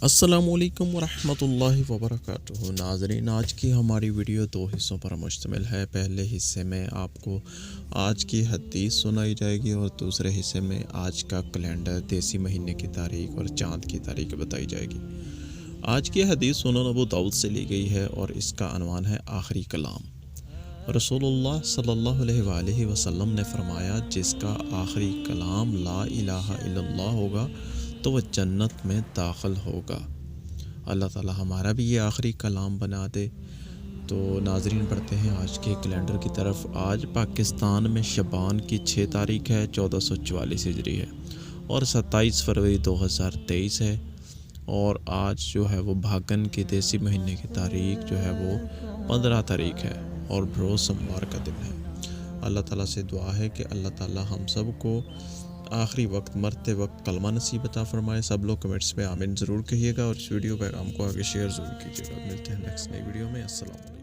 السلام علیکم ورحمۃ اللہ وبرکاتہ ناظرین، آج کی ہماری ویڈیو دو حصوں پر مشتمل ہے۔ پہلے حصے میں آپ کو آج کی حدیث سنائی جائے گی اور دوسرے حصے میں آج کا کیلنڈر، دیسی مہینے کی تاریخ اور چاند کی تاریخ بتائی جائے گی۔ آج کی حدیث سنن ابو داؤد سے لی گئی ہے اور اس کا عنوان ہے آخری کلام۔ رسول اللہ صلی اللہ علیہ وآلہ وسلم نے فرمایا، جس کا آخری کلام لا الہ الا اللہ ہوگا تو وہ جنت میں داخل ہوگا۔ اللہ تعالی ہمارا بھی یہ آخری کلام بنا دے۔ تو ناظرین، پڑھتے ہیں آج کے کیلنڈر کی طرف۔ آج پاکستان میں شعبان کی 6 تاریخ ہے، 1444 ہجری ہے، اور 27 فروری 2023 ہے۔ اور آج جو ہے وہ بھاگن کے دیسی مہینے کی تاریخ جو ہے وہ 15 تاریخ ہے اور بروز سوموار کا دن ہے۔ اللہ تعالیٰ سے دعا ہے کہ اللہ تعالیٰ ہم سب کو آخری وقت، مرتے وقت کلمہ نصیب عطا فرمائے۔ سب لوگ کمنٹس میں آمین ضرور کہیے گا اور اس ویڈیو پیغام کو آگے شیئر ضرور کیجیے گا۔ ملتے ہیں نیکسٹ نئی ویڈیو میں۔ السلام علیکم۔